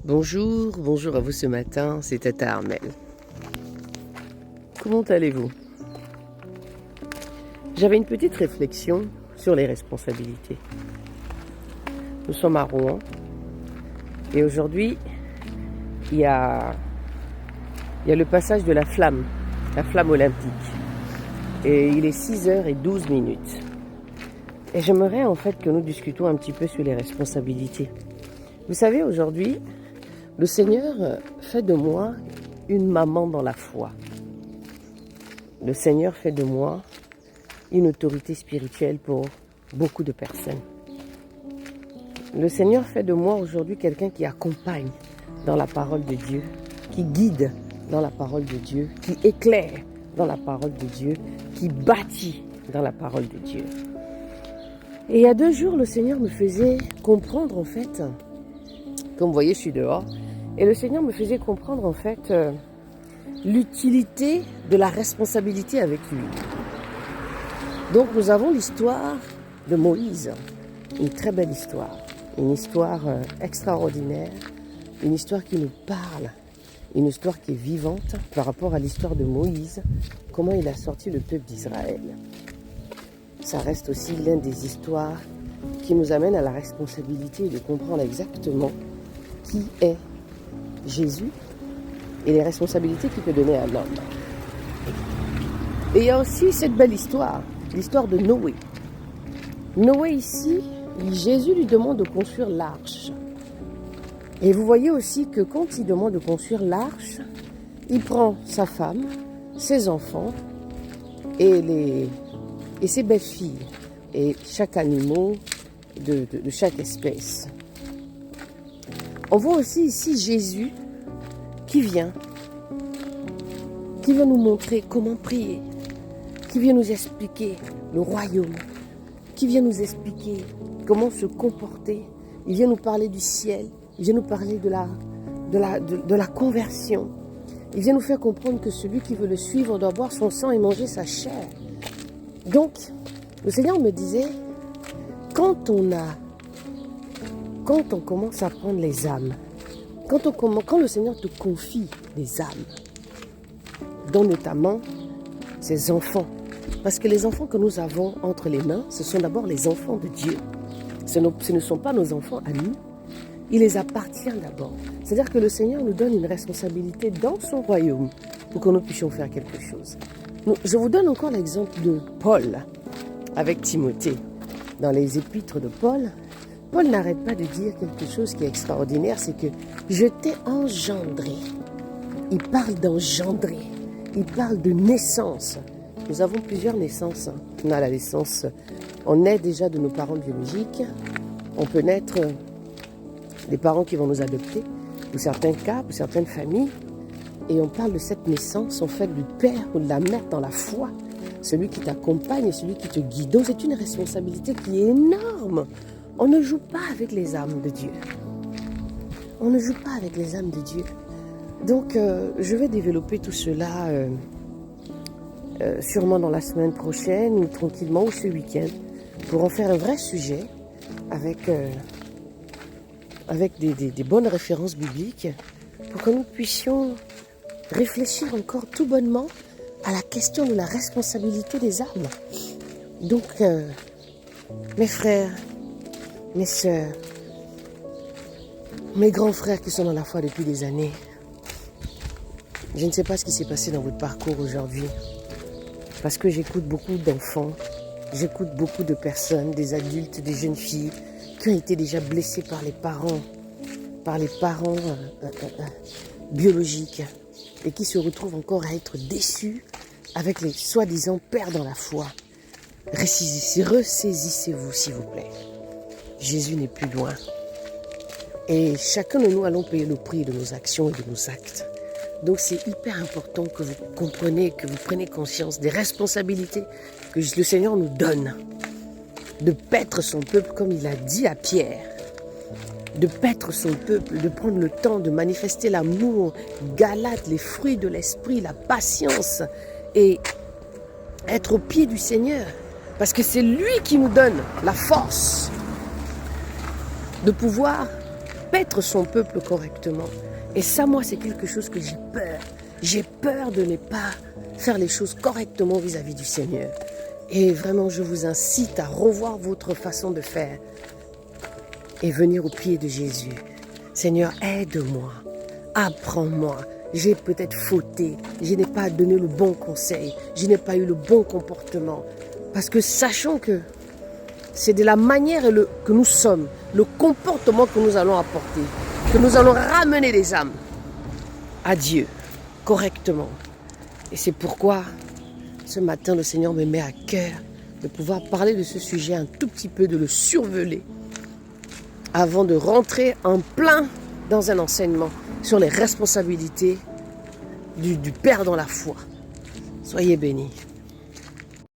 Bonjour à vous ce matin, c'est Tata Armel. Comment allez-vous? J'avais une petite réflexion sur les responsabilités. Nous sommes à Rouen et aujourd'hui, il y a le passage de la flamme olympique. Et il est 6h12. Et j'aimerais en fait que nous discutions un petit peu sur les responsabilités. Vous savez, aujourd'hui, le Seigneur fait de moi une maman dans la foi. Le Seigneur fait de moi une autorité spirituelle pour beaucoup de personnes. Le Seigneur fait de moi aujourd'hui quelqu'un qui accompagne dans la parole de Dieu, qui guide dans la parole de Dieu, qui éclaire dans la parole de Dieu, qui bâtit dans la parole de Dieu. Et il y a 2 jours, le Seigneur me faisait comprendre en fait, comme vous voyez, je suis dehors, et le Seigneur me faisait comprendre en fait l'utilité de la responsabilité avec lui. Donc nous avons l'histoire de Moïse, une très belle histoire, une histoire extraordinaire, une histoire qui nous parle, une histoire qui est vivante par rapport à l'histoire de Moïse, comment il a sorti le peuple d'Israël. Ça reste aussi l'une des histoires qui nous amène à la responsabilité de comprendre exactement qui est Jésus et les responsabilités qu'il peut donner à l'homme. Et il y a aussi cette belle histoire, l'histoire de Noé. Noé ici, Jésus lui demande de construire l'arche. Et vous voyez aussi que quand il demande de construire l'arche, il prend sa femme, ses enfants et ses belles-filles et chaque animal de chaque espèce. On voit aussi ici Jésus qui vient nous montrer comment prier, qui vient nous expliquer le royaume, qui vient nous expliquer comment se comporter. Il vient nous parler du ciel, il vient nous parler de la conversion. Il vient nous faire comprendre que celui qui veut le suivre doit boire son sang et manger sa chair. Donc, le Seigneur me disait, quand on commence à prendre les âmes, quand le Seigneur te confie les âmes, dont notamment ses enfants, parce que les enfants que nous avons entre les mains, ce sont d'abord les enfants de Dieu. Ce ne sont pas nos enfants à nous, il les appartient d'abord. C'est-à-dire que le Seigneur nous donne une responsabilité dans son royaume pour que nous puissions faire quelque chose. Je vous donne encore l'exemple de Paul avec Timothée. Dans les épîtres de Paul, Paul n'arrête pas de dire quelque chose qui est extraordinaire, c'est que je t'ai engendré. Il parle d'engendrer, il parle de naissance. Nous avons plusieurs naissances. On a la naissance, on naît déjà de nos parents biologiques, on peut naître des parents qui vont nous adopter, pour certains cas, pour certaines familles, et on parle de cette naissance en fait du père ou de la mère dans la foi, celui qui t'accompagne et celui qui te guide. Donc c'est une responsabilité qui est énorme. On ne joue pas avec les âmes de Dieu. On ne joue pas avec les âmes de Dieu. Donc, je vais développer tout cela sûrement dans la semaine prochaine ou tranquillement ou ce week-end pour en faire un vrai sujet avec des bonnes références bibliques pour que nous puissions réfléchir encore tout bonnement à la question de la responsabilité des âmes. Donc, mes frères, mes sœurs, mes grands frères qui sont dans la foi depuis des années, je ne sais pas ce qui s'est passé dans votre parcours aujourd'hui, parce que j'écoute beaucoup d'enfants, j'écoute beaucoup de personnes, des adultes, des jeunes filles, qui ont été déjà blessées par les parents biologiques, et qui se retrouvent encore à être déçus avec les soi-disant pères dans la foi. Ressaisissez-vous, s'il vous plaît. Jésus n'est plus loin. Et chacun de nous allons payer le prix de nos actions et de nos actes. Donc c'est hyper important que vous compreniez, que vous preniez conscience des responsabilités que le Seigneur nous donne. De paître son peuple comme il a dit à Pierre. De paître son peuple, de prendre le temps de manifester l'amour, Galates, les fruits de l'esprit, la patience et être au pied du Seigneur. Parce que c'est lui qui nous donne la force de pouvoir paître son peuple correctement. Et ça, moi, c'est quelque chose que j'ai peur. J'ai peur de ne pas faire les choses correctement vis-à-vis du Seigneur. Et vraiment, je vous incite à revoir votre façon de faire et venir au pied de Jésus. Seigneur, aide-moi, apprends-moi. J'ai peut-être fauté, je n'ai pas donné le bon conseil, je n'ai pas eu le bon comportement. Parce que sachons que c'est de la manière que nous sommes, le comportement que nous allons apporter, que nous allons ramener les âmes à Dieu correctement. Et c'est pourquoi ce matin le Seigneur me met à cœur de pouvoir parler de ce sujet un tout petit peu, de le survoler avant de rentrer en plein dans un enseignement sur les responsabilités du Père dans la foi. Soyez bénis.